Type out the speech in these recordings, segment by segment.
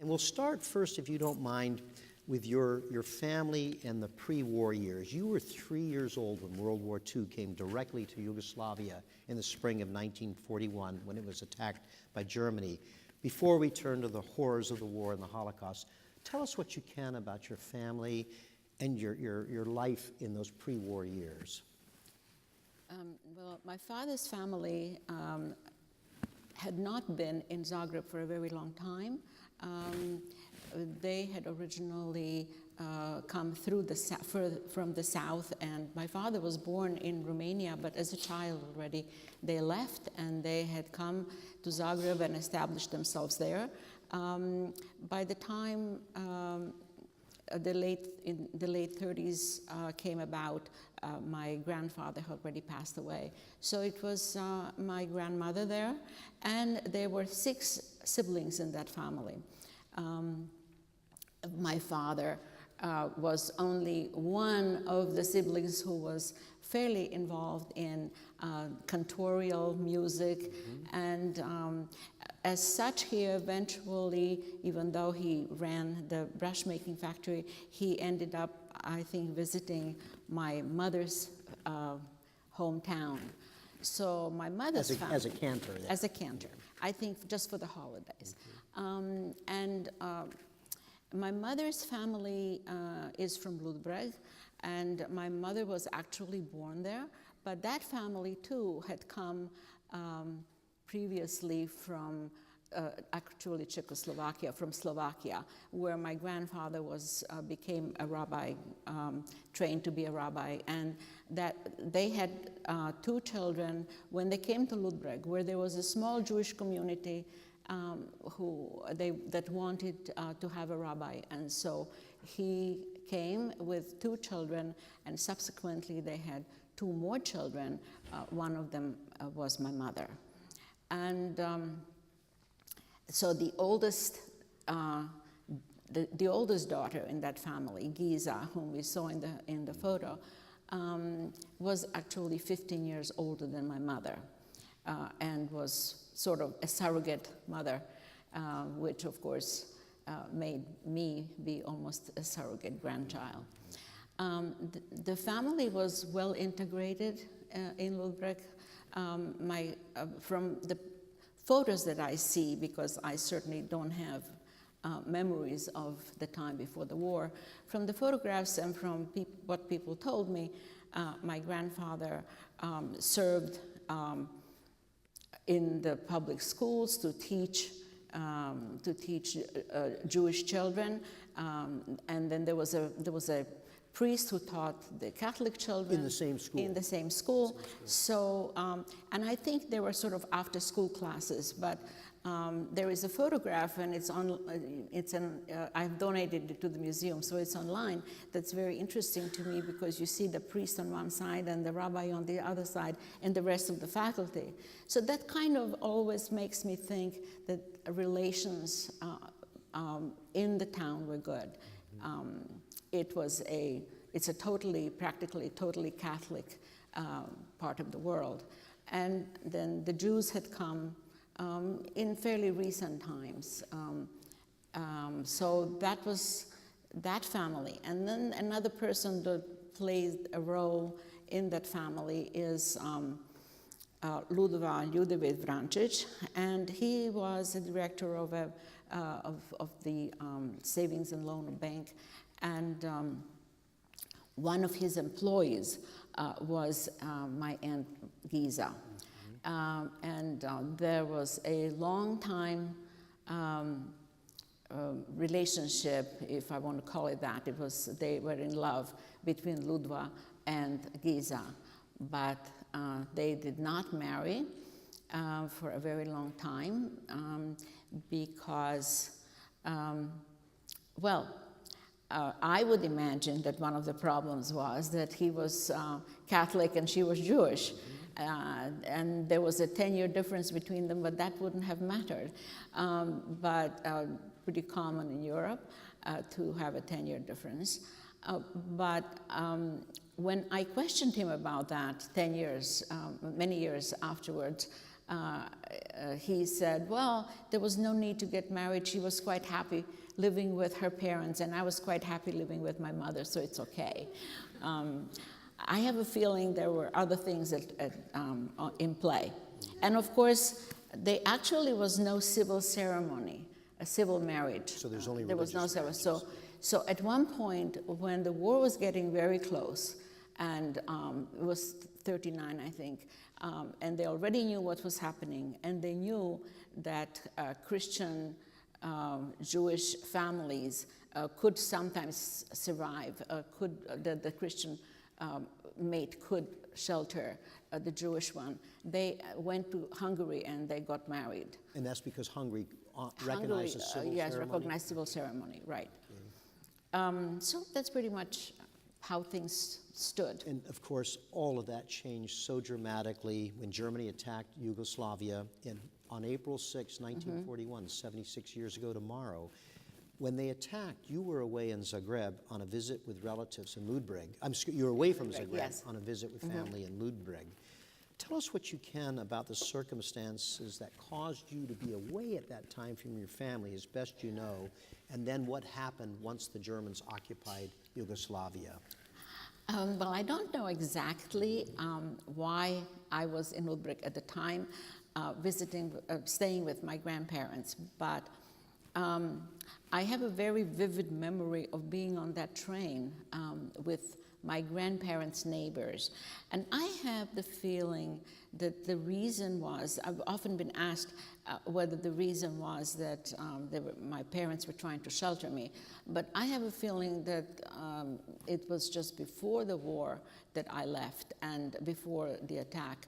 And we'll start first, if you don't mind, with your family and the pre-war years. You were 3 years old when World War II came directly to Yugoslavia in the spring of 1941 when it was attacked by Germany. Before we turn to the horrors of the war and the Holocaust, tell us what you can about your family and your life in those pre-war years. Well, my father's family had not been in Zagreb for a very long time. They had originally come through from the south, and my father was born in Romania, but as a child already they left, and they had come to Zagreb and established themselves there. By the time the late 30s came about, my grandfather had already passed away. So it was my grandmother there, and there were 6 siblings in that family. My father was only one of the siblings who was fairly involved in cantorial music, and as such, he eventually, even though he ran the brush making factory, he ended up, I think, visiting my mother's hometown. So my mother's family, as a cantor. Then. As a cantor, I think just for the holidays. My mother's family is from Ludbreg, and my mother was actually born there, but that family too had come previously from actually Czechoslovakia, from Slovakia, where my grandfather became a rabbi, trained to be a rabbi, and that they had 2 children when they came to Ludbreg, where there was a small Jewish community that wanted to have a rabbi, and so he came with 2 children, and subsequently they had 2 more children. One of them was my mother. And so the oldest daughter in that family, Giza, whom we saw in the photo, was actually 15 years older than my mother, and was sort of a surrogate mother, which of course made me be almost a surrogate grandchild. The family was well integrated in Ludbreg. From the photos that I see, because I certainly don't have memories of the time before the war, from the photographs and from what people told me, my grandfather served in the public schools to teach Jewish children, and then there was a priest who taught the Catholic children in the same school. In the same school. So, and I think there were sort of after-school classes, but there is a photograph, and I've donated it to the museum, so it's online. That's very interesting to me because you see the priest on one side and the rabbi on the other side, and the rest of the faculty. So that kind of always makes me think that relations in the town were good. It's a practically totally Catholic part of the world. And then the Jews had come in fairly recent times. So that was that family. And then another person that played a role in that family is Ludovan Ljudević Vrančić, and he was the director of the Savings and Loan Bank. And one of his employees was my Aunt Giza. And there was a long time relationship, if I want to call it that. They were in love between Ludva and Giza, but they did not marry for a very long time because, I would imagine that one of the problems was that he was Catholic and she was Jewish. And there was a 10-year difference between them, but that wouldn't have mattered. But pretty common in Europe to have a 10-year difference. But when I questioned him about that 10 years, many years afterwards, he said, well, there was no need to get married. She was quite happy living with her parents, and I was quite happy living with my mother, so it's okay. I have a feeling there were other things in play. And of course, there actually was no civil ceremony, a civil marriage. So there's only there was no religious civil. So at one point, when the war was getting very close, and it was 39, I think, and they already knew what was happening, and they knew that Christian Jewish families could sometimes survive, the Christian mate could shelter the Jewish one. They went to Hungary and they got married. And that's because Hungary recognizes civil yes, ceremony? recognized civil ceremony, right. So that's pretty much how things stood. And of course, all of that changed so dramatically when Germany attacked Yugoslavia on April 6, 1941, 76 years ago tomorrow. When they attacked, you were away in Zagreb on a visit with relatives in Ludbreg. You were away from Zagreb yes. on a visit with family in Ludbreg. Tell us what you can about the circumstances that caused you to be away at that time from your family, as best you know, and then what happened once the Germans occupied Yugoslavia. Well, I don't know exactly why I was in Ludbreg at the time, staying with my grandparents, but I have a very vivid memory of being on that train with my grandparents' neighbors. And I have the feeling that the reason was, I've often been asked whether the reason was that my parents were trying to shelter me, but I have a feeling that it was just before the war that I left and before the attack,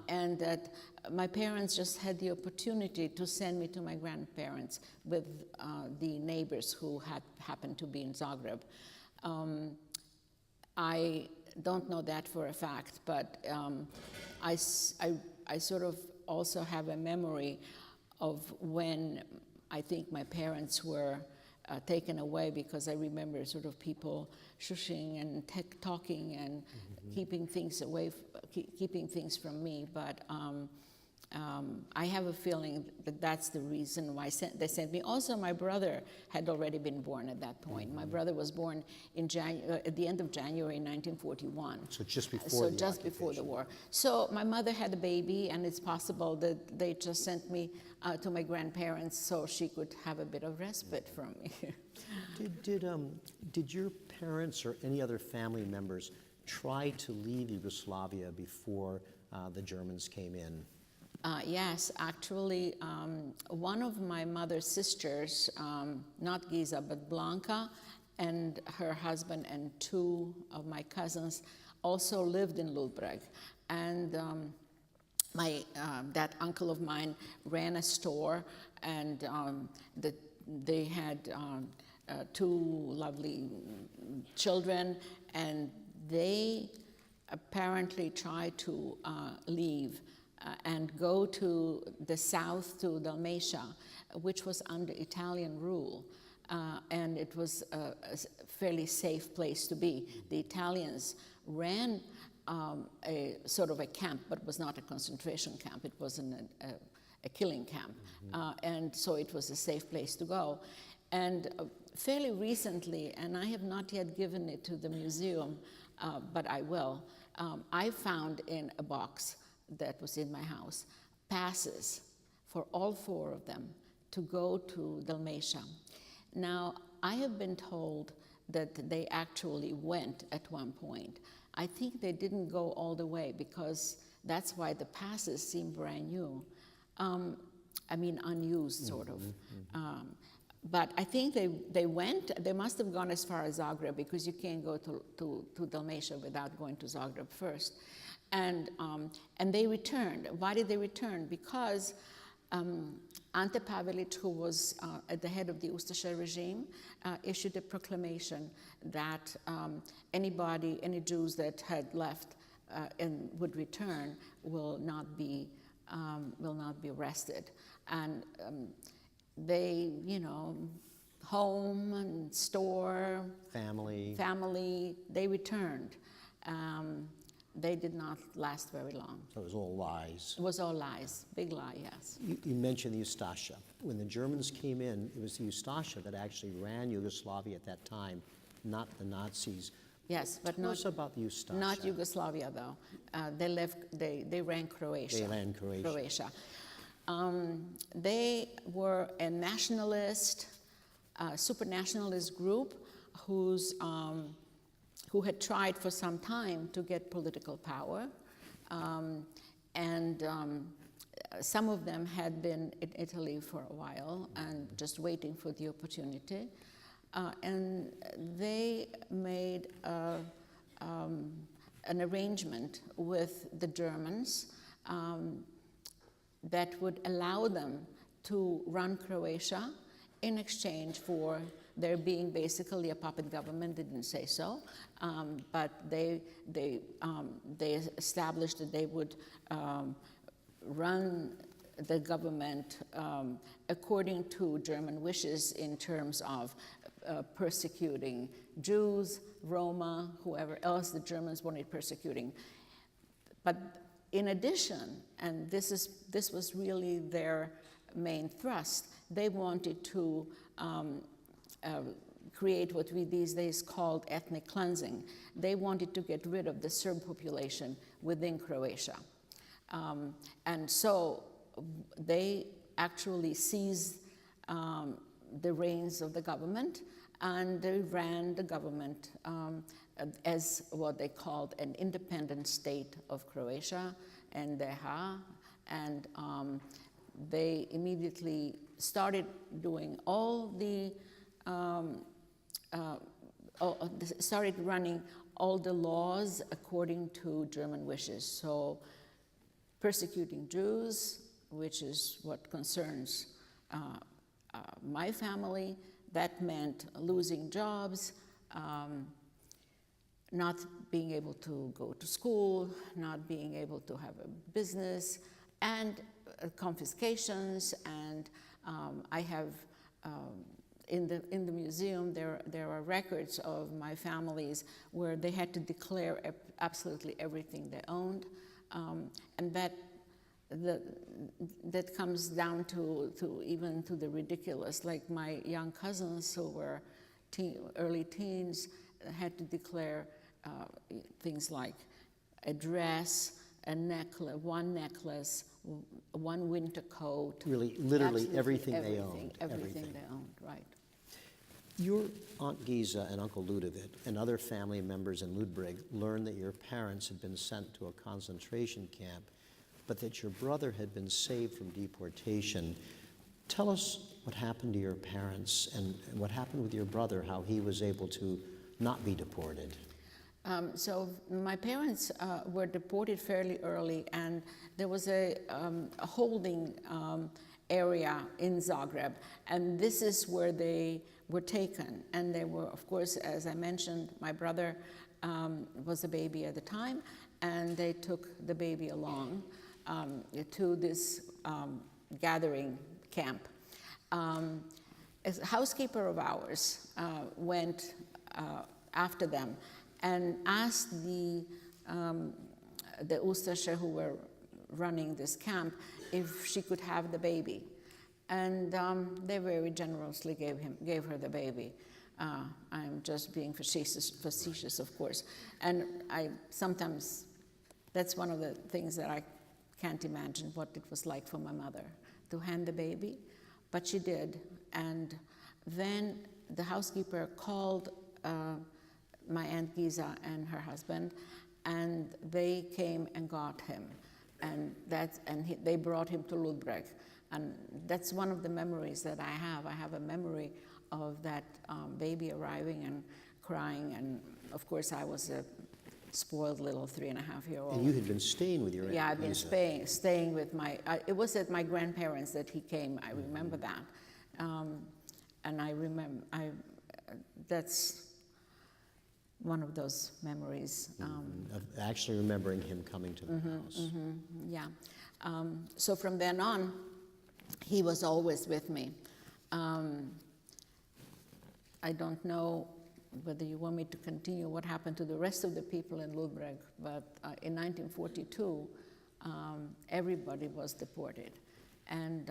and that my parents just had the opportunity to send me to my grandparents with the neighbors who happened to be in Zagreb. I don't know that for a fact, but I sort of also have a memory of when I think my parents were taken away, because I remember sort of people shushing and talking and keeping things away, keeping things from me. But I have a feeling that that's the reason why they sent me. Also, my brother had already been born at that point. My brother was born in at the end of January 1941. So just before So the just before the war. So my mother had a baby, and it's possible that they just sent me to my grandparents so she could have a bit of respite from me. Did your parents or any other family members try to leave Yugoslavia before the Germans came in? Yes, actually, one of my mother's sisters, not Giza, but Blanca, and her husband and two of my cousins also lived in Ludbreg. And that uncle of mine ran a store, and they had two lovely children, and they apparently tried to leave and go to the south, to Dalmatia, which was under Italian rule. And it was a fairly safe place to be. The Italians ran a sort of a camp, but was not a concentration camp. It wasn't a killing camp. And so it was a safe place to go. And fairly recently, and I have not yet given it to the museum, but I will, I found in a box that was in my house passes for all four of them to go to Dalmatia. Now, I have been told that they actually went at one point. I think they didn't go all the way, because that's why the passes seem brand new. I mean, unused, sort of. But I think they went. They must have gone as far as Zagreb, because you can't go to Dalmatia without going to Zagreb first. And they returned. Why did they return? Because Ante Pavelić, who was at the head of the Ustaša regime, issued a proclamation that any Jews that had left and would return will not be arrested. And they, home and store, Family, they returned. They did not last very long. So it was all lies. It was all lies, big lie, yes. You mentioned the Ustasha. When the Germans came in, it was the Ustasha that actually ran Yugoslavia at that time, not the Nazis. Yes, but Tell us about the Ustasha. not Yugoslavia though. They ran Croatia. They ran Croatia. They were a nationalist, super nationalist group who had tried for some time to get political power. Some of them had been in Italy for a while and just waiting for the opportunity. And they made an arrangement with the Germans that would allow them to run Croatia in exchange for there being basically a puppet government. They didn't say so, but they established that they would run the government according to German wishes in terms of persecuting Jews, Roma, whoever else the Germans wanted persecuting. But in addition, and this was really their main thrust, they wanted to create what we these days called ethnic cleansing. They wanted to get rid of the Serb population within Croatia. And so they actually seized the reins of the government, and they ran the government as what they called an independent state of Croatia, NDH, and they immediately started doing started running all the laws according to German wishes. So persecuting Jews, which is what concerns my family, that meant losing jobs, not being able to go to school, not being able to have a business, and confiscations. And I have in the museum there are records of my families where they had to declare absolutely everything they owned, and that comes down to even to the ridiculous. Like my young cousins who were early teens had to declare things like a dress, a necklace, one winter coat. Really, literally Absolutely everything they owned. Everything they owned, right. Your Aunt Giza and Uncle Ludovic and other family members in Ludwig learned that your parents had been sent to a concentration camp, but that your brother had been saved from deportation. Tell us what happened to your parents and what happened with your brother, how he was able to not be deported. So my parents were deported fairly early, and there was a holding area in Zagreb, and this is where they were taken. And they were, of course, as I mentioned, my brother was a baby at the time, and they took the baby along to this gathering camp. A housekeeper of ours went after them and asked the Ustashe who were running this camp if she could have the baby. And they very generously gave her the baby. I'm just being facetious, of course. And sometimes, that's one of the things that I can't imagine what it was like for my mother to hand the baby, but she did. And then the housekeeper called my Aunt Giza and her husband, and they came and got him, and they brought him to Ludbreg. And that's one of the memories that I have. I have a memory of that baby arriving and crying, and of course I was a spoiled little 3.5-year-old. And you had been staying with your Aunt Giza. Yeah, I've been staying with it was at my grandparents that he came. I remember that. And I remember, that's one of those memories. Of actually remembering him coming to the house. Yeah. So from then on, he was always with me. I don't know whether you want me to continue what happened to the rest of the people in Ludbreg, but in 1942, everybody was deported. And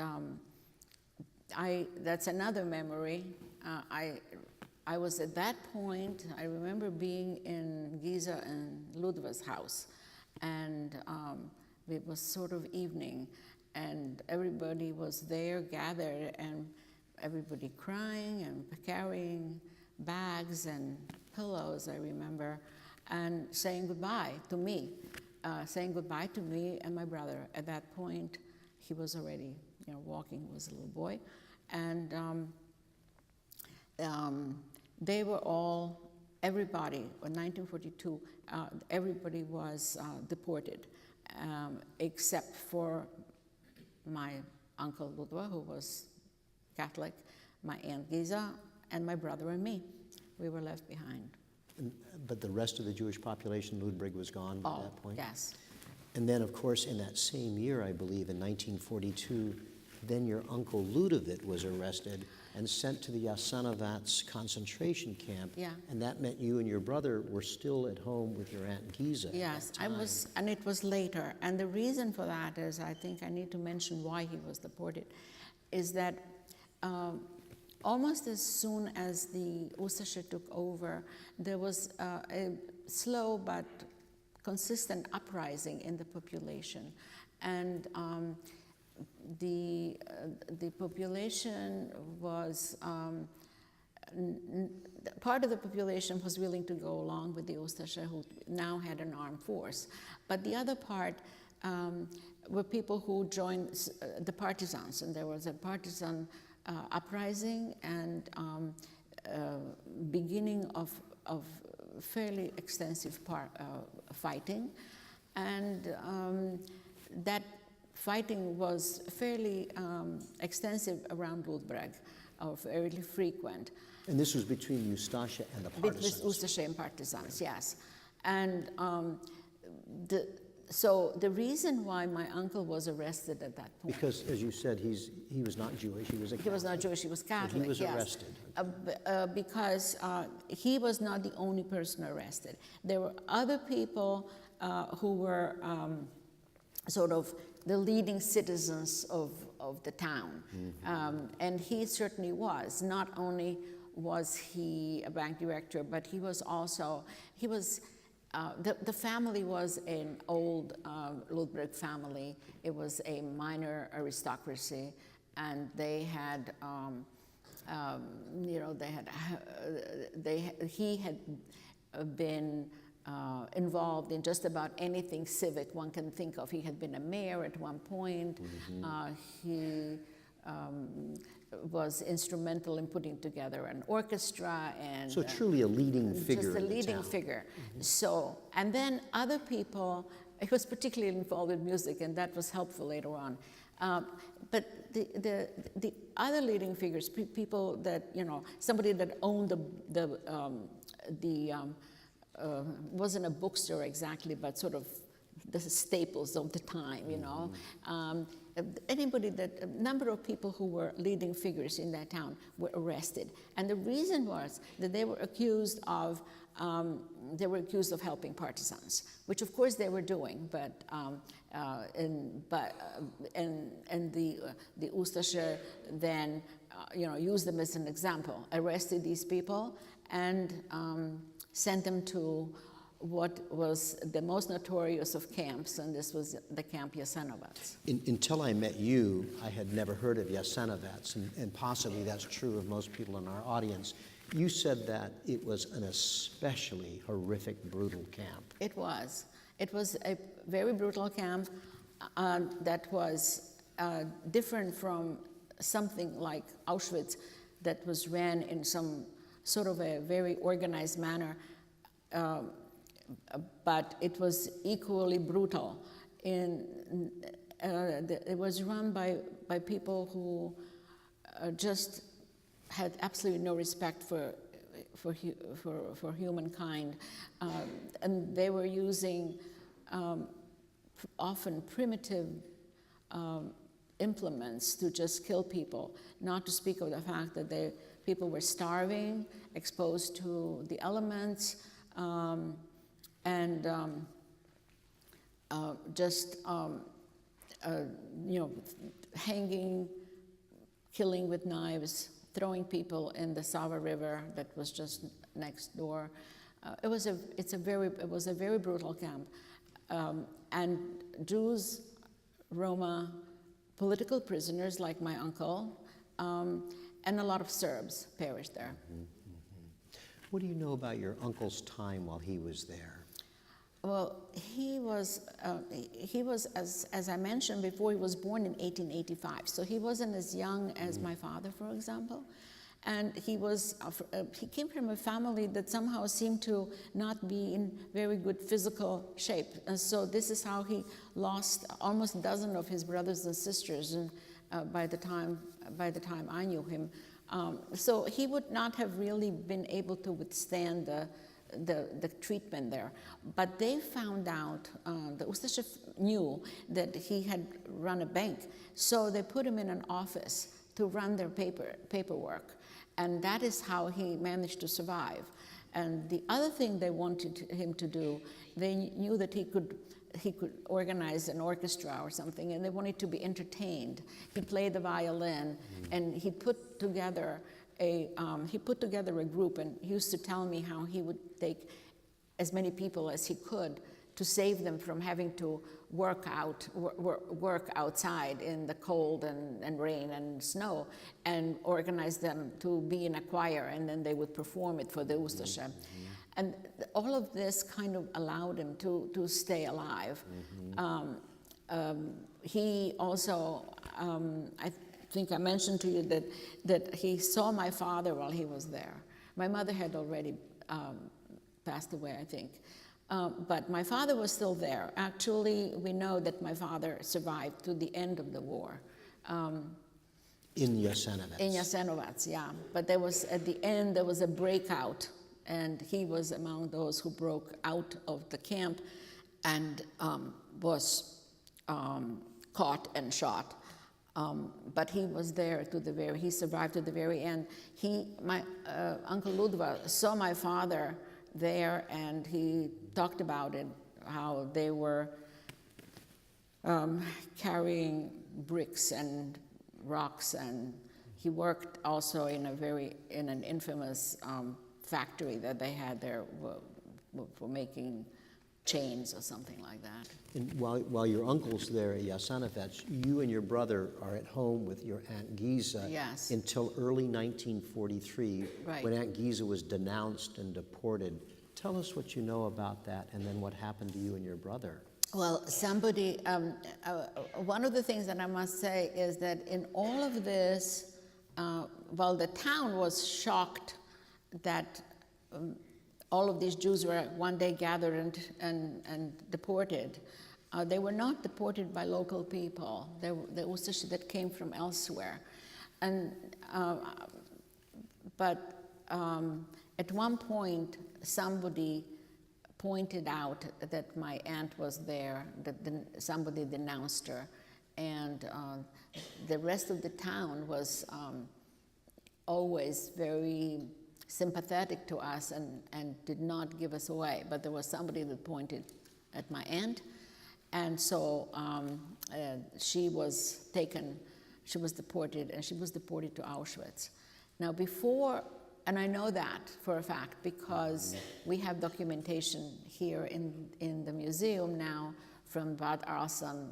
that's another memory. I was at that point, I remember being in Giza and Ludva's house, and it was sort of evening, and everybody was there gathered, and everybody crying and carrying bags and pillows, I remember, and saying goodbye to me, and my brother. At that point, he was already, walking, was a little boy, and they were all, everybody, in 1942, everybody was deported, except for my uncle Ludva, who was Catholic, my aunt Giza, and my brother and me. We were left behind. But the rest of the Jewish population, Ludbreg was gone by that point? Yes. And then, of course, in that same year, I believe, in 1942, then your uncle Ludovic was arrested and sent to the Jasenovats concentration camp. Yeah. And that meant you and your brother were still at home with your Aunt Giza. Yes, I was, and it was later. And the reason for that is, I think I need to mention why he was deported, is that almost as soon as the Ustasher took over, there was a slow but consistent uprising in the population. And the population was, part of the population was willing to go along with the Ustasher, who now had an armed force. But the other part were people who joined the partisans, and there was a partisan uprising and beginning of fairly extensive fighting, and that fighting was fairly extensive around Ludbreg, or fairly frequent. And this was between Ustasha and the partisans? With Ustasher and partisans, yes. And so the reason why my uncle was arrested at that point. Because, as you said, he was not Jewish, he was a Catholic. He was not Jewish, he was Catholic, But he was yes. arrested. Because he was not the only person arrested. There were other people who were sort of the leading citizens of the town. Mm-hmm. And he certainly was. Not only was he a bank director, but he was also, the family was an old Ludbreg family. It was a minor aristocracy, and they had, he had been involved in just about anything civic one can think of. He had been a mayor at one point. Mm-hmm. He was instrumental in putting together an orchestra, and so truly a leading figure. Just a leading figure. Mm-hmm. So, and then other people. He was particularly involved with music, and that was helpful later on. But the other leading figures, people that somebody that owned wasn't a bookstore exactly, but sort of the staples of the time, Mm-hmm. A number of people who were leading figures in that town were arrested. And the reason was that they were accused of helping partisans, which of course they were doing, but the Ustasher then used them as an example, arrested these people, and sent them to what was the most notorious of camps, and this was the Camp Jasenovats. Until I met you, I had never heard of Jasenovats, and possibly that's true of most people in our audience. You said that it was an especially horrific, brutal camp. It was. It was a very brutal camp that was different from something like Auschwitz that was ran in some sort of a very organized manner. But it was equally brutal. It was run by people who just had absolutely no respect for humankind, and they were using often primitive implements to just kill people. Not to speak of the fact that they people were starving, exposed to the elements, and hanging, killing with knives, throwing people in the Sava River that was just next door. It was a very brutal camp, and Jews, Roma, political prisoners like my uncle, and a lot of Serbs perished there. What do you know about your uncle's time while he was there? Well, he was, as I mentioned before, he was born in 1885, so he wasn't as young as my father, for example. And he came from a family that somehow seemed to not be in very good physical shape. And so this is how he lost almost a dozen of his brothers and sisters, and by the time I knew him. So he would not have really been able to withstand the treatment there. But they found out, the Ustashef knew that he had run a bank, so they put him in an office to run their paperwork. And that is how he managed to survive. And the other thing they wanted him to do, they knew that he could organize an orchestra or something, and they wanted to be entertained. He played the violin, and he put together a group, and he used to tell me how he would take as many people as he could to save them from having to work outside in the cold and rain and snow, and organize them to be in a choir, and then they would perform it for the Ustasha. And all of this kind of allowed him to stay alive. He also, I think I mentioned to you that he saw my father while he was there. My mother had already passed away, I think. But my father was still there. Actually, we know that my father survived to the end of the war. In Jasenovac. In Jasenovac, yeah. But at the end, there was a breakout, and he was among those who broke out of the camp and was caught and shot. But he was there he survived to the very end. My Uncle Ludva saw my father there, and he talked about it, how they were carrying bricks and rocks, and he worked also in an infamous factory that they had there for making chains or something like that. And while your uncle's there at Jasenovac, you and your brother are at home with your Aunt Giza. Yes. Until early 1943, Right. when Aunt Giza was denounced and deported. Tell us what you know about that, and then what happened to you and your brother. Well, one of the things that I must say is that in all of this, the town was shocked that all of these Jews were one day gathered and deported. They were not deported by local people. They were the Ustashi that came from elsewhere. But at one point, somebody pointed out that my aunt was there, that somebody denounced her, and the rest of the town was always very sympathetic to us and did not give us away. But there was somebody that pointed at my aunt, and so she was deported, and she was deported to Auschwitz. Now and I know that for a fact because we have documentation here in the museum now from Bad Arsan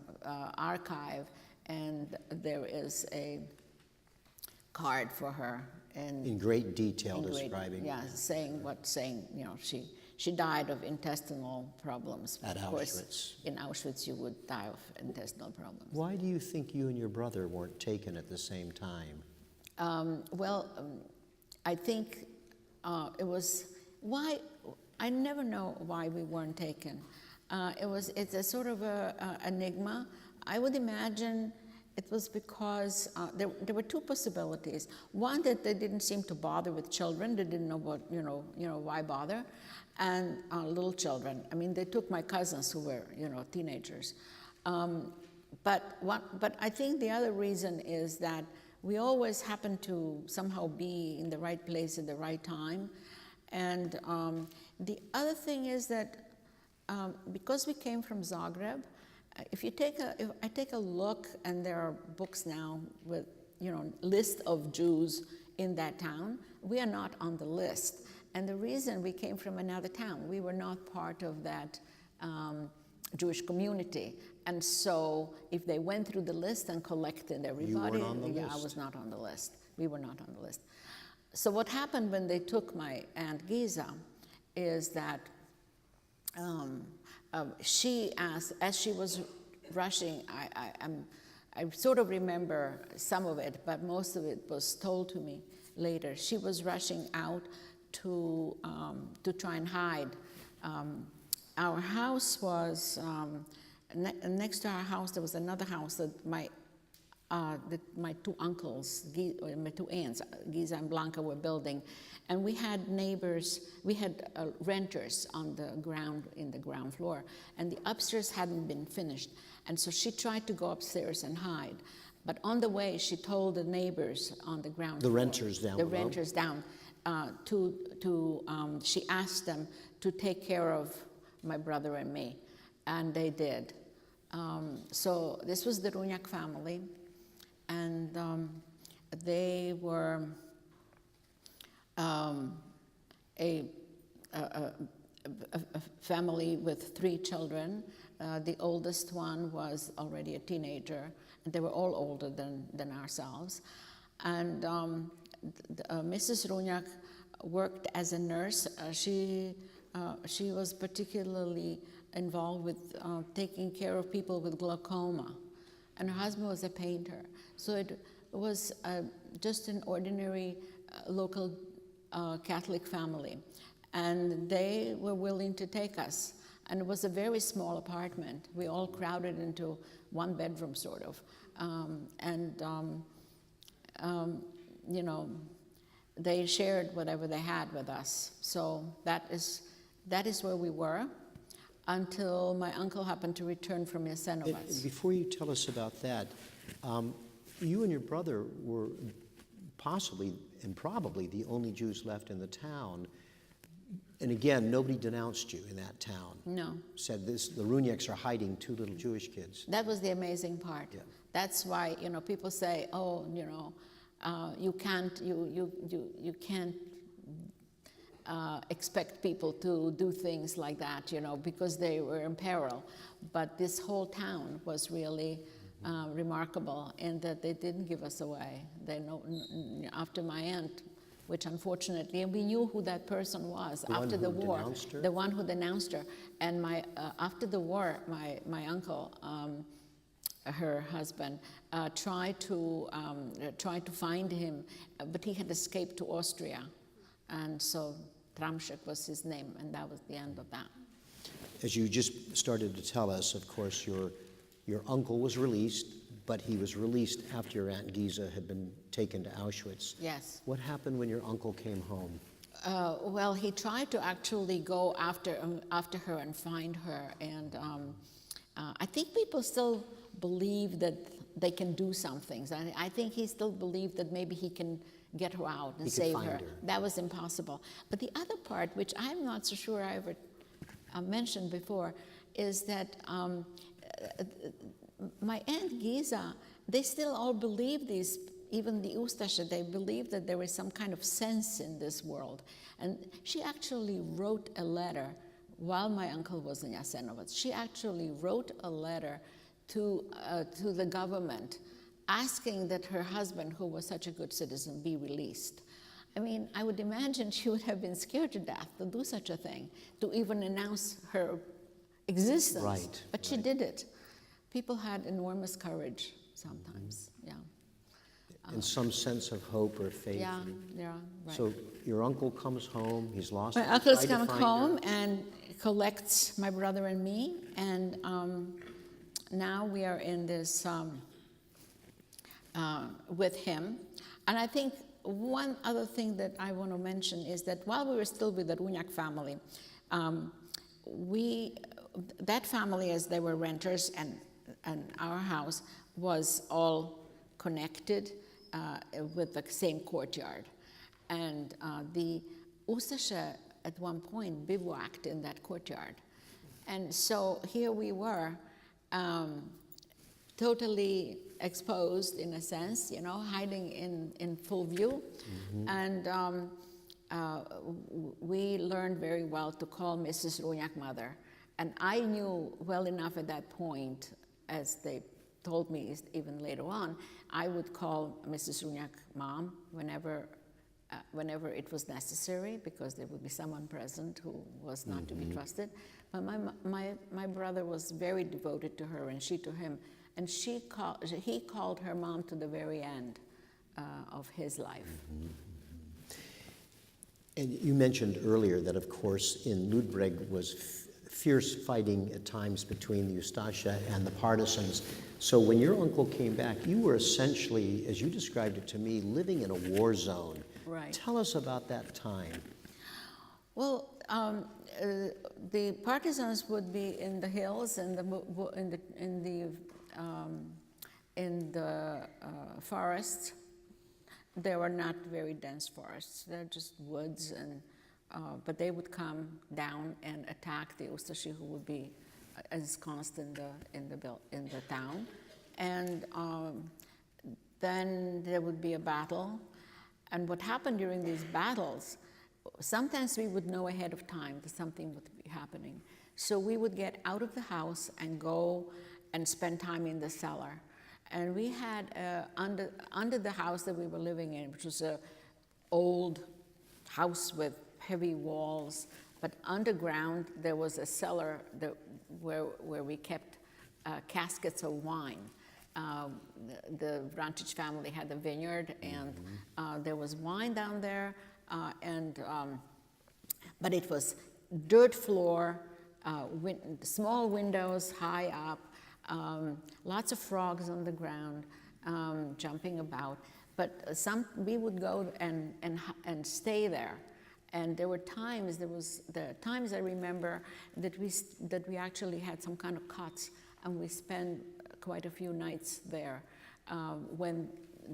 archive, and there is a card for her In great detail describing. saying she died of intestinal problems. At of Auschwitz. Course, in Auschwitz, you would die of intestinal problems. Why do you think you and your brother weren't taken at the same time? I think it was why. I never know why we weren't taken. It's a sort of a enigma. I would imagine it was because there were two possibilities. One, that they didn't seem to bother with children. They didn't know what, why bother, and little children. I mean, they took my cousins who were, teenagers. But I think the other reason is that we always happened to somehow be in the right place at the right time. And the other thing is that because we came from Zagreb, if I take a look, and there are books now with, list of Jews in that town, we are not on the list. And the reason, we came from another town. We were not part of that Jewish community. And so if they went through the list and collected everybody, You weren't on the yeah, I list. was not on the list. We were not on the list. So what happened when they took my Aunt Giza is that she asked, as she was rushing, I sort of remember some of it, but most of it was told to me later. She was rushing out to try and hide. Our house was, next to our house, there was another house that my two uncles, my two aunts, Giza and Blanca, were building. And we had neighbors, we had renters on the ground, in the ground floor, and the upstairs hadn't been finished. And so she tried to go upstairs and hide. But on the way, she told the neighbors on the ground The floor, renters down the below? renters down, she asked them to take care of my brother and me, and they did. So this was the Runyak family, and they were a family with 3 children. The oldest one was already a teenager, and they were all older than ourselves. And Mrs. Runyak worked as a nurse. She was particularly involved with taking care of people with glaucoma, and her husband was a painter. So it was just an ordinary local Catholic family, and they were willing to take us. And it was a very small apartment. We all crowded into 1 bedroom, sort of, they shared whatever they had with us. So that is where we were until my uncle happened to return from Jasenovac. Before you tell us about that, you and your brother were possibly and probably the only Jews left in the town. And again, nobody denounced you in that town. No. Said the Runyaks are hiding 2 little Jewish kids. That was the amazing part. Yeah. That's why, people say, oh, you can't expect people to do things like that, because they were in peril. But this whole town was really remarkable in that they didn't give us away. They know, after my aunt, which unfortunately, and we knew who that person was after the war. The one who denounced her. And after the war, my uncle, her husband, tried to find him, but he had escaped to Austria, and so Tramšek was his name, and that was the end of that. As you just started to tell us, of course, your uncle was released, but he was released after your Aunt Giza had been taken to Auschwitz. Yes. What happened when your uncle came home? Well, he tried to actually go after her and find her, and I think people still believe that they can do some things. I think he still believed that maybe he can get her out and save her. That was impossible. But the other part, which I'm not so sure I ever mentioned before, is that my Aunt Giza, they still all believe these, even the Ustasha, they believe that there is some kind of sense in this world. And she actually wrote a letter while my uncle was in Jasenovac. She actually wrote a letter to the government asking that her husband, who was such a good citizen, be released. I mean, I would imagine she would have been scared to death to do such a thing, to even announce her existence. Right. But she did it. People had enormous courage sometimes, yeah. And some sense of hope or faith. Yeah, right. So your uncle comes home, he's lost. My uncle's come home and collects my brother and me, and now we are in this with him. And I think one other thing that I want to mention is that while we were still with the Runyak family, that family, as they were renters, and our house was all connected, with the same courtyard. And the Ustasha at one point bivouacked in that courtyard. And so here we were, totally exposed in a sense, you know, hiding in full view. And we learned very well to call Mrs. Runyak mother. And I knew well enough at that point, as they told me even later on, I would call Mrs. Runyak mom whenever it was necessary, because there would be someone present who was not to be trusted. But my brother was very devoted to her, and she to him. And he called her mom to the very end of his life. And you mentioned earlier that, of course, in Ludbreg was fierce fighting at times between the Ustasha and the partisans. So when your uncle came back, you were essentially, as you described it to me, living in a war zone. Right. Tell us about that time. Well, the partisans would be in the hills and in the forests. They were not very dense forests. They're just woods, and but they would come down and attack the Ustashi, who would be ensconced in the town, and then there would be a battle. And what happened during these battles, sometimes we would know ahead of time that something would be happening. So we would get out of the house and go and spend time in the cellar. And we had under the house that we were living in, which was an old house with heavy walls, but underground there was a cellar where we kept caskets of wine. The Vrancic family had a vineyard, and there was wine down there, but it was dirt floor, small windows high up, lots of frogs on the ground, jumping about. But we would go and stay there. And there were times, I remember that we actually had some kind of cots, and we spent quite a few nights there when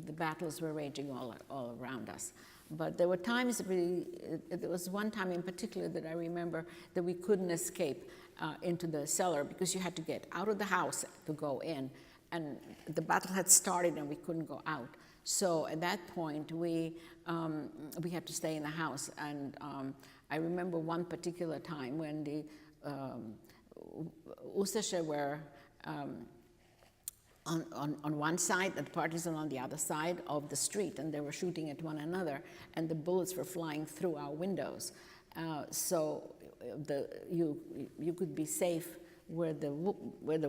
the battles were raging all around us. But there were times, there was one time in particular that I remember that we couldn't escape into the cellar because you had to get out of the house to go in, and the battle had started and we couldn't go out. So at that point, we had to stay in the house. And I remember one particular time when the Ustasha were on one side, and the partisan on the other side of the street, and they were shooting at one another, and the bullets were flying through our windows. So you could be safe where the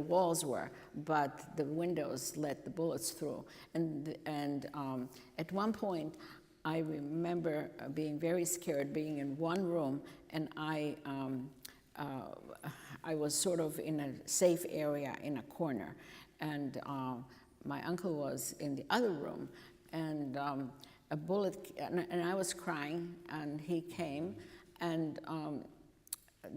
walls were, but the windows let the bullets through. And at one point, I remember being very scared, being in one room, and I was sort of in a safe area in a corner, and my uncle was in the other room, and a bullet, and I was crying, and he came, and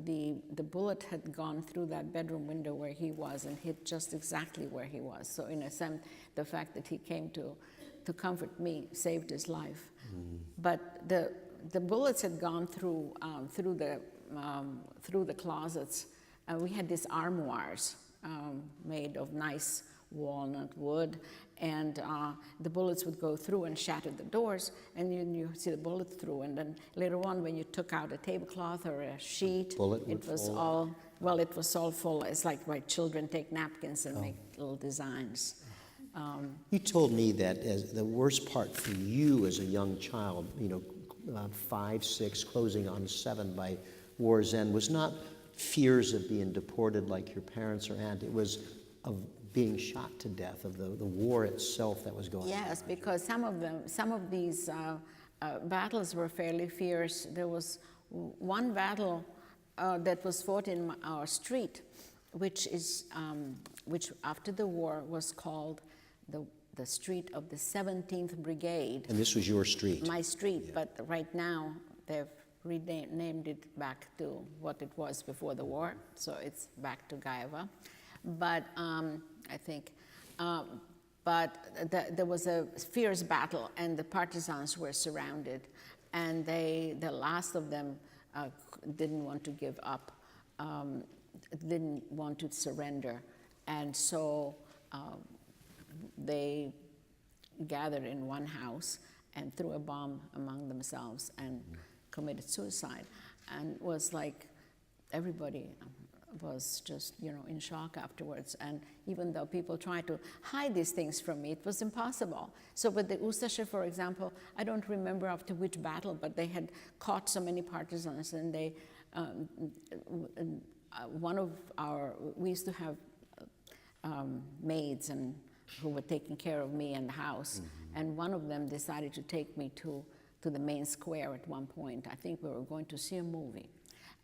the bullet had gone through that bedroom window where he was and hit just exactly where he was. So in a sense, the fact that he came to comfort me saved his life. But the bullets had gone through the closets. We had these armoires made of nice walnut wood, and the bullets would go through and shatter the doors, and you see the bullet through. And then later on, when you took out a tablecloth or a sheet, it was all full. It's like children take napkins and make little designs. You told me that as the worst part for you as a young child, 5, 6, closing on 7 by war's end, was not fears of being deported like your parents or aunt. It was of being shot to death, of the war itself that was going on. Yes, because some of these battles were fairly fierce. There was one battle that was fought in our street, which after the war was called the street of the 17th Brigade. And this was your street? My street, yeah. But right now they've renamed it back to what it was before the war, so it's back to Gaieva. But I think, but there was a fierce battle, and the partisans were surrounded, and the last of them didn't want to give up, didn't want to surrender, and so they gathered in one house and threw a bomb among themselves and committed suicide. And it was like everybody was just, in shock afterwards. And even though people tried to hide these things from me, it was impossible. So with the Ustashe, for example, I don't remember after which battle, but they had caught so many partisans, and they, we used to have maids and who were taking care of me and the house, and one of them decided to take me to the main square at one point. I think we were going to see a movie,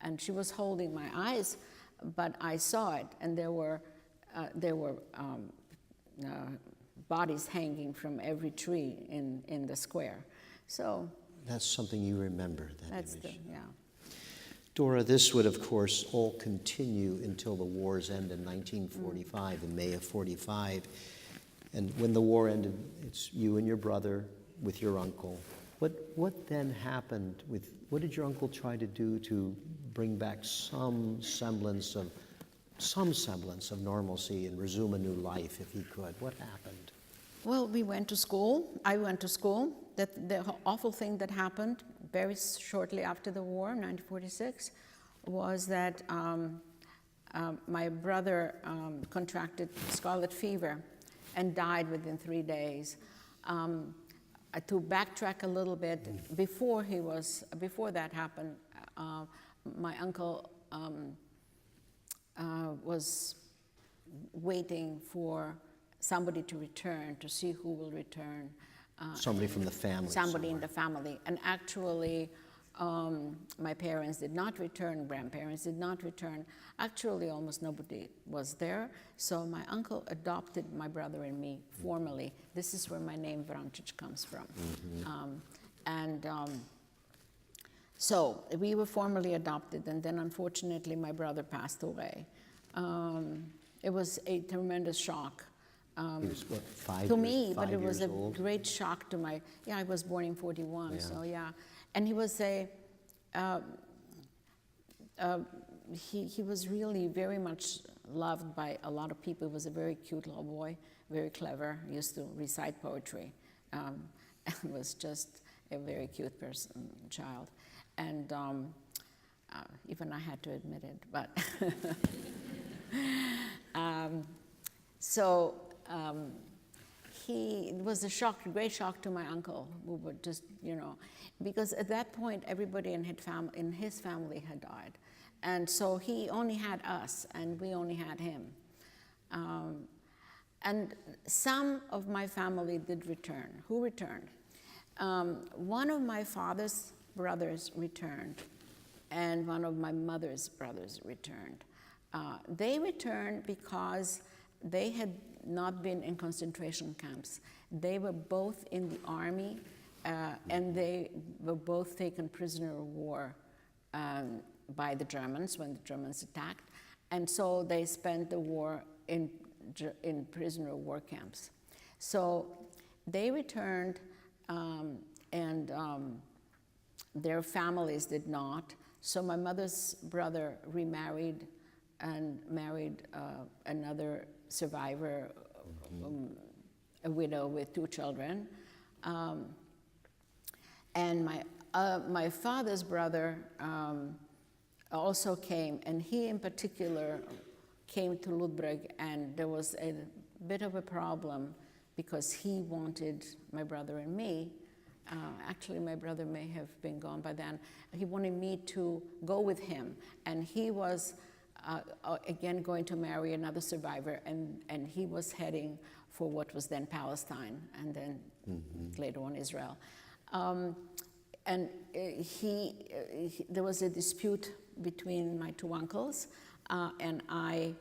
and she was holding my eyes, but I saw it, and there were bodies hanging from every tree in the square. So that's something you remember, that that's image. yeah. Dora, this would, of course, all continue until the wars end in 1945, in May of 45. And when the war ended, it's you and your brother with your uncle. What then happened what did your uncle try to do to bring back some semblance of normalcy and resume a new life, if he could? What happened? Well, we went to school. I went to school. The awful thing that happened very shortly after the war, 1946, was that my brother contracted scarlet fever and died within 3 days. To backtrack a little bit, before that happened, my uncle was waiting for somebody to return, to see who will return. Somebody from the family. Somebody in the family. And actually, my parents did not return, grandparents did not return. Actually, almost nobody was there. So my uncle adopted my brother and me formally. This is where my name Vrancic comes from. So we were formally adopted, and then unfortunately my brother passed away. It was a tremendous shock. He was, what, 5 to years, me, but it was a old? great shock to I was born in 41, Yeah. so yeah. And he was he was really very much loved by a lot of people. He was a very cute little boy, very clever, used to recite poetry. Was just a very cute child. And even I had to admit it, but it was a great shock to my uncle, who would just, because at that point everybody in his family had died, and so he only had us, and we only had him. And some of my family did return. Who returned? One of my father's brothers returned, and one of my mother's brothers returned. They returned because they had not been in concentration camps. They were both in the army, and they were both taken prisoner of war by the Germans when the Germans attacked. And so they spent the war in prisoner of war camps. So they returned, and their families did not. So my mother's brother remarried and married another survivor, a widow with 2 children. And my father's brother also came, and he in particular came to Ludbreg, and there was a bit of a problem because he wanted my brother and me. Actually, my brother may have been gone by then. He wanted me to go with him, and he was again going to marry another survivor, and he was heading for what was then Palestine, and then later on Israel. And there was a dispute between my 2 uncles, and I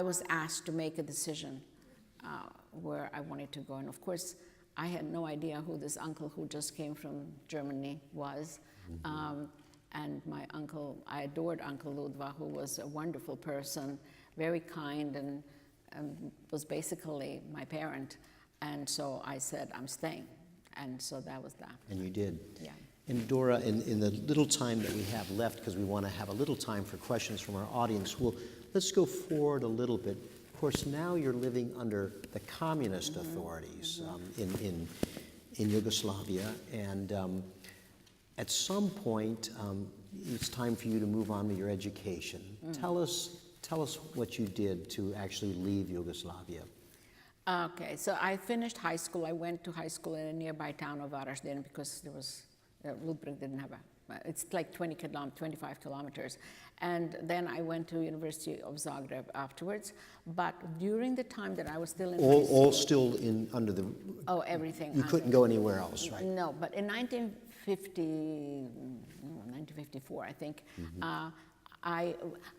was asked to make a decision where I wanted to go. And of course, I had no idea who this uncle who just came from Germany was. And my uncle, I adored Uncle Ludva, who was a wonderful person, very kind, and was basically my parent. And so I said, I'm staying. And so that was that. And you did. Yeah. And Dora, in the little time that we have left, because we want to have a little time for questions from our audience, let's go forward a little bit. Of course, now you're living under the communist authorities in Yugoslavia, and at some point, it's time for you to move on with your education. Tell us what you did to actually leave Yugoslavia. Okay, so I finished high school. I went to high school in a nearby town of Varaždin because there was, Ludbreg didn't have it's like 25 kilometers. And then I went to University of Zagreb afterwards. But during the time that I was still in high school, All still under the... Oh, everything. You couldn't go anywhere else, right? No, but in 1954, I think, I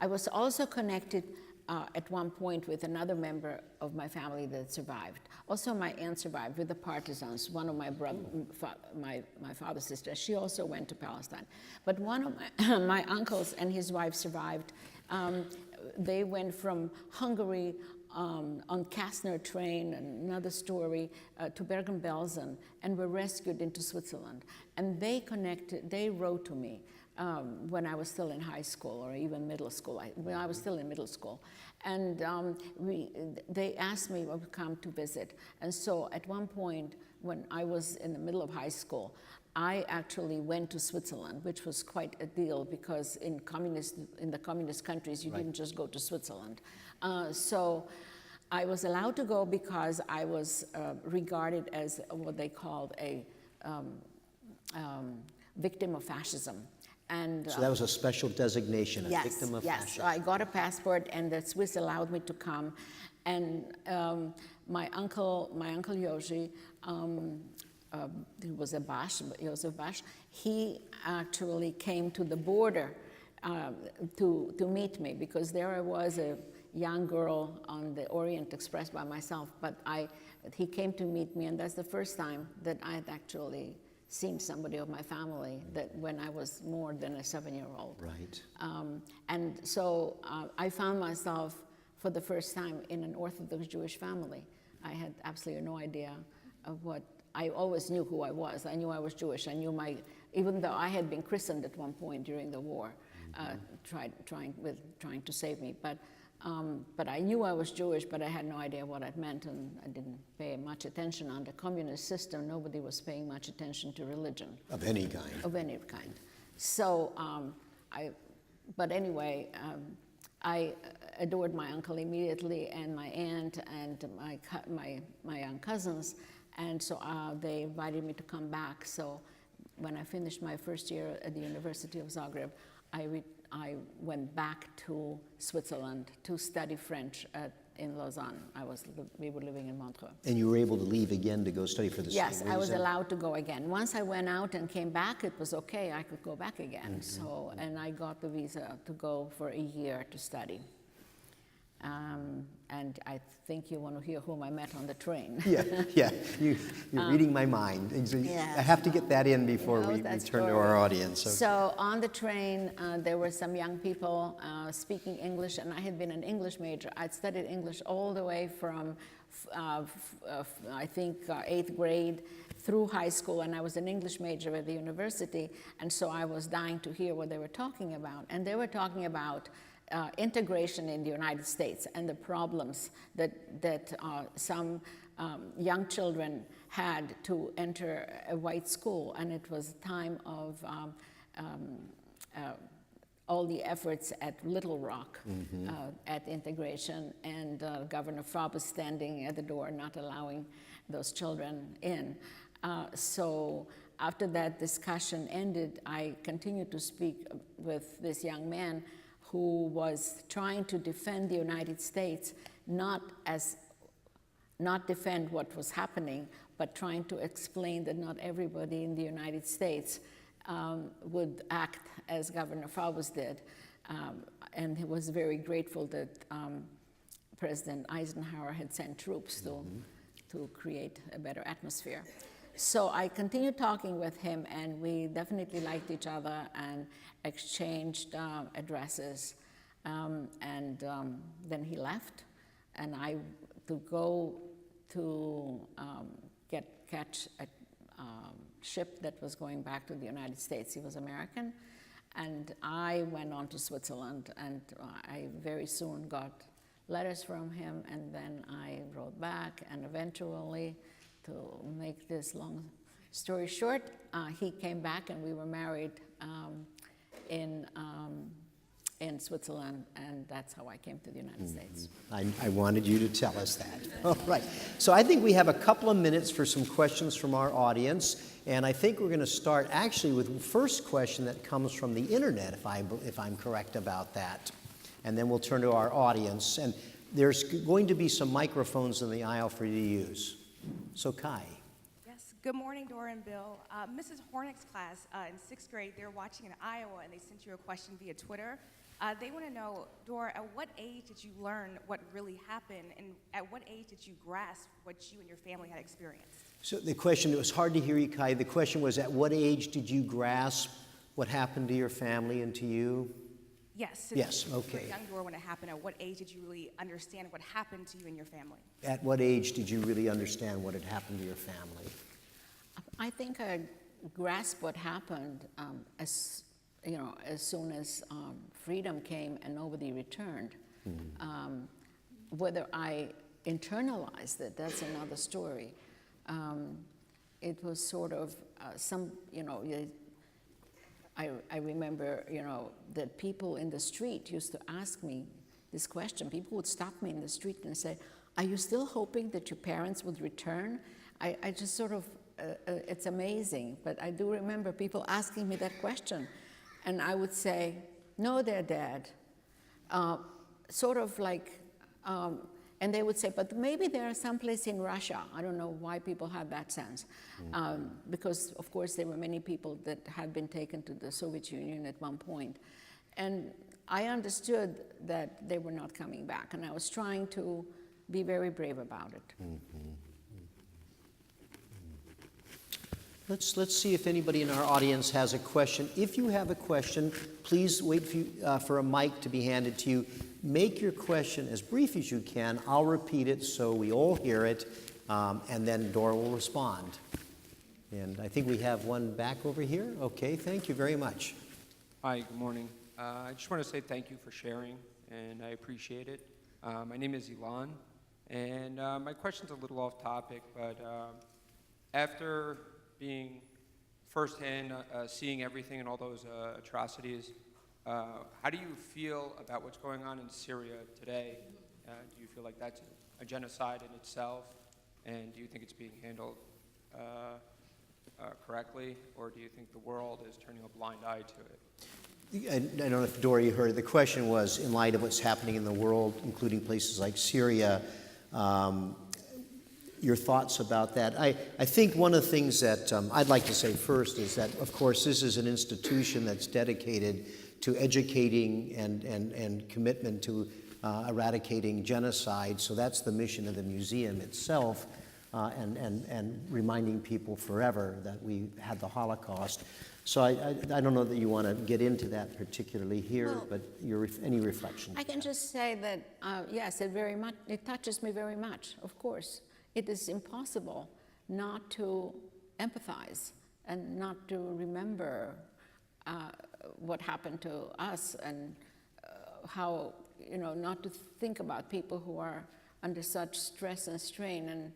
was also connected at one point with another member of my family that survived. Also, my aunt survived with the partisans. One of my my father's sisters, she also went to Palestine. But one of my uncles and his wife survived. They went from Hungary on Kastner train, another story, to Bergen-Belsen, and were rescued into Switzerland. And they wrote to me when I was still in high school or even middle school, when I was still in middle school. And they asked me to come to visit. And so at one point, when I was in the middle of high school, I actually went to Switzerland, which was quite a deal because in the communist countries, you didn't just go to Switzerland. So I was allowed to go because I was regarded as what they called a victim of fascism. And, So that was a special designation, a victim of yes. fascism. So I got a passport, and the Swiss allowed me to come. And my uncle Joži, who was a Baš, Josef Baš, he actually came to the border to meet me, because there I was, a young girl on the Orient Express by myself. But he came to meet me, and that's the first time that I had actually seen somebody of my family, that when I was more than a 7-year-old. Right. And so I found myself for the first time in an Orthodox Jewish family. I had absolutely no idea of what, I always knew who I was. I knew I was Jewish. I knew even though I had been christened at one point during the war, trying to save me. But I knew I was Jewish, but I had no idea what it meant, and I didn't pay much attention. On the communist system, nobody was paying much attention to religion. Of any kind. Of any kind. So, but anyway, I adored my uncle immediately, and my aunt, and my young cousins, and so they invited me to come back. So when I finished my first year at the University of Zagreb, I went back to Switzerland to study French in Lausanne. We were living in Montreux. And you were able to leave again to go study for the same reason? Yes, I was allowed to go again. Once I went out and came back, it was okay. I could go back again. So, and I got the visa to go for a year to study. And I think you want to hear whom I met on the train. Yeah. You're reading my mind. I have to get that in before we turn to our audience. Okay. So on the train, there were some young people speaking English, and I had been an English major. I'd studied English all the way from, I think, 8th grade through high school, and I was an English major at the university, and so I was dying to hear what they were talking about. And they were talking about integration in the United States and the problems that some young children had to enter a white school, and it was a time of all the efforts at Little Rock at integration, and Governor Frau was standing at the door not allowing those children in. So after that discussion ended, I continued to speak with this young man who was trying to defend the United States, not defend what was happening, but trying to explain that not everybody in the United States would act as Governor Faubus did. And he was very grateful that President Eisenhower had sent troops to create a better atmosphere. So I continued talking with him, and we definitely liked each other and exchanged addresses. And then he left, and to go to catch a ship that was going back to the United States. He was American, and I went on to Switzerland, and I very soon got letters from him, and then I wrote back, and eventually, to make this long story short, he came back and we were married in Switzerland, and that's how I came to the United States. I wanted you to tell us that. All right. So I think we have a couple of minutes for some questions from our audience, and I think we're going to start actually with the first question that comes from the internet, if I'm correct about that. And then we'll turn to our audience. And there's going to be some microphones in the aisle for you to use. So Kai. Yes. Good morning, Dora and Bill. Mrs. Hornick's class in 6th grade, they're watching in Iowa, and they sent you a question via Twitter. They want to know, Dora, at what age did you learn what really happened, and at what age did you grasp what you and your family had experienced? So the question, it was hard to hear you, Kai. The question was, at what age did you grasp what happened to your family and to you? Yes. Yes, You were okay. young, Dora, when it happened. At what age did you really understand what happened to you and your family? At what age did you really understand what had happened to your family? I think I grasped what happened as soon as freedom came and nobody returned. Whether I internalized it, that's another story. It was sort of I remember, that people in the street used to ask me this question. People would stop me in the street and say, "Are you still hoping that your parents would return?" I just sort of, it's amazing, but I do remember people asking me that question. And I would say, "No, they're dead." Sort of like, and they would say, "But maybe they're someplace in Russia." I don't know why people had that sense. Because, of course, there were many people that had been taken to the Soviet Union at one point. And I understood that they were not coming back, and I was trying to be very brave about it. Let's see if anybody in our audience has a question. If you have a question, please wait for a mic to be handed to you. Make your question as brief as you can. I'll repeat it so we all hear it, and then Dora will respond. And I think we have one back over here. Okay, thank you very much. Hi, good morning. I just want to say thank you for sharing, and I appreciate it. My name is Ilan, and my question's a little off topic, but after being firsthand, seeing everything and all those atrocities, how do you feel about what's going on in Syria today? Do you feel like that's a genocide in itself, and do you think it's being handled correctly, or do you think the world is turning a blind eye to it? I don't know if Dora, you heard, the question was, in light of what's happening in the world, including places like Syria, your thoughts about that. I think one of the things that I'd like to say first is that, of course, this is an institution that's dedicated to educating and commitment to eradicating genocide. So that's the mission of the museum itself, and reminding people forever that we had the Holocaust. So I don't know that you want to get into that particularly here, Well, but any reflections? I can just say that, yes, it touches me very much, of course. It is impossible not to empathize and not to remember what happened to us, and how, not to think about people who are under such stress and strain and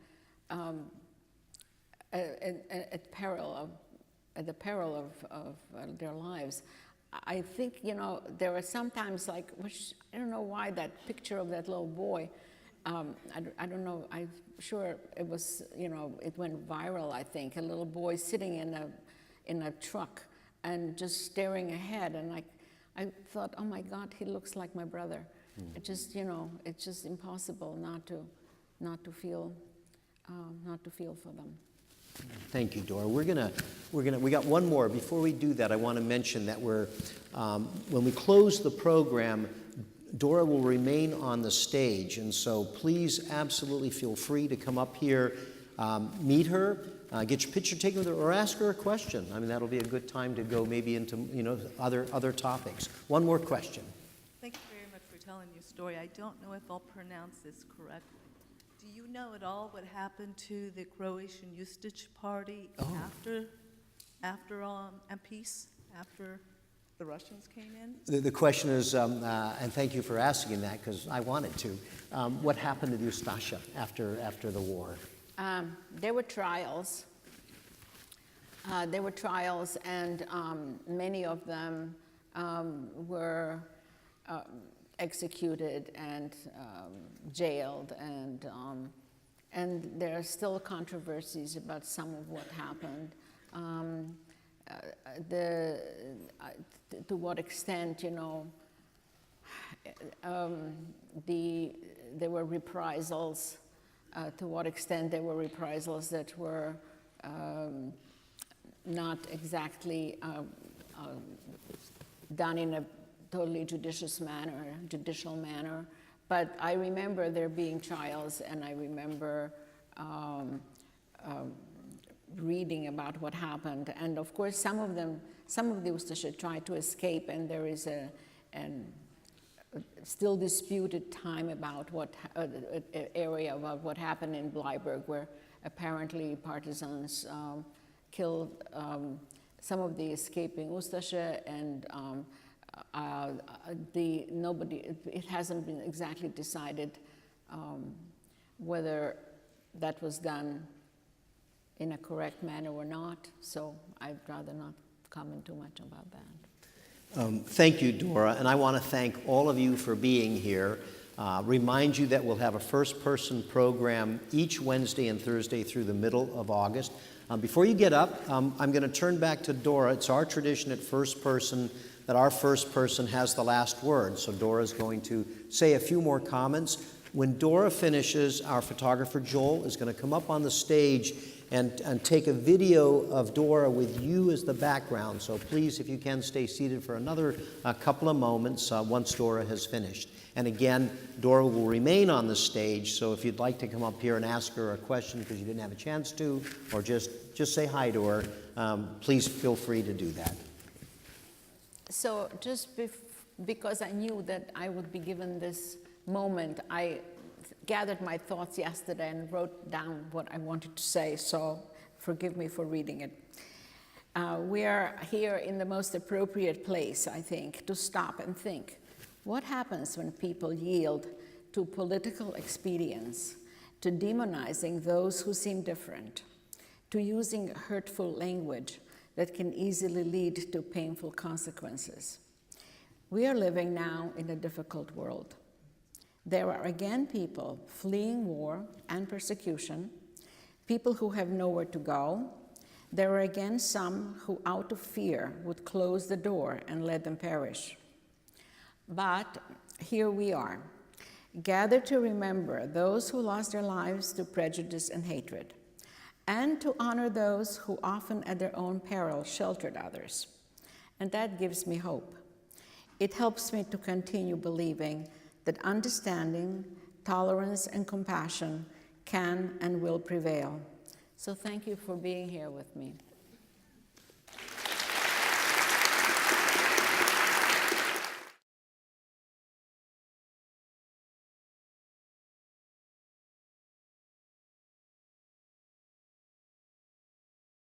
at the peril of their lives. I think, there are sometimes which I don't know why that picture of that little boy, I don't know, I'm sure it was, it went viral, I think, a little boy sitting in a truck and just staring ahead, and I thought, oh my God, he looks like my brother. It just, it's just impossible not to feel for them. Thank you, Dora. We got one more. Before we do that, I want to mention that when we close the program, Dora will remain on the stage, and so please absolutely feel free to come up here, meet her, get your picture taken with her, or ask her a question. I mean, that'll be a good time to go maybe into other topics. One more question. Thank you very much for telling your story. I don't know if I'll pronounce this correctly. Do you know at all what happened to the Croatian Ustage Party after peace, after the Russians came in? The question is, and thank you for asking that because I wanted to, what happened to the Ustasha after the war? There were trials. And many of them were executed and jailed, and there are still controversies about some of what happened. To what extent, you know, there were reprisals. To what extent there were reprisals that were not exactly done in a totally judicial manner. But I remember there being trials, and I remember reading about what happened. And of course, some of the Ustasha tried to escape, and there is a still disputed time about area about what happened in Bleiburg, where apparently partisans killed some of the escaping Ustasha, and it hasn't been exactly decided whether that was done in a correct manner or not, so I'd rather not comment too much about that. Thank you, Dora, and I want to thank all of you for being here. Remind you that we'll have a first-person program each Wednesday and Thursday through the middle of August. Before you get up, I'm going to turn back to Dora. It's our tradition at First Person that our first person has the last word, so Dora's going to say a few more comments. When Dora finishes, our photographer Joel is going to come up on the stage and take a video of Dora with you as the background. So please, if you can, stay seated for another couple of moments once Dora has finished. And again, Dora will remain on the stage, so if you'd like to come up here and ask her a question because you didn't have a chance to, or just say hi to her, please feel free to do that. So just because I knew that I would be given this moment, I gathered my thoughts yesterday and wrote down what I wanted to say, so forgive me for reading it. We are here in the most appropriate place, I think, to stop and think. What happens when people yield to political expedience, to demonizing those who seem different, to using hurtful language that can easily lead to painful consequences? We are living now in a difficult world. There are again people fleeing war and persecution, people who have nowhere to go. There are again some who, out of fear, would close the door and let them perish. But here we are, gathered to remember those who lost their lives to prejudice and hatred, and to honor those who often at their own peril sheltered others. And that gives me hope. It helps me to continue believing that understanding, tolerance, and compassion can and will prevail. So thank you for being here with me.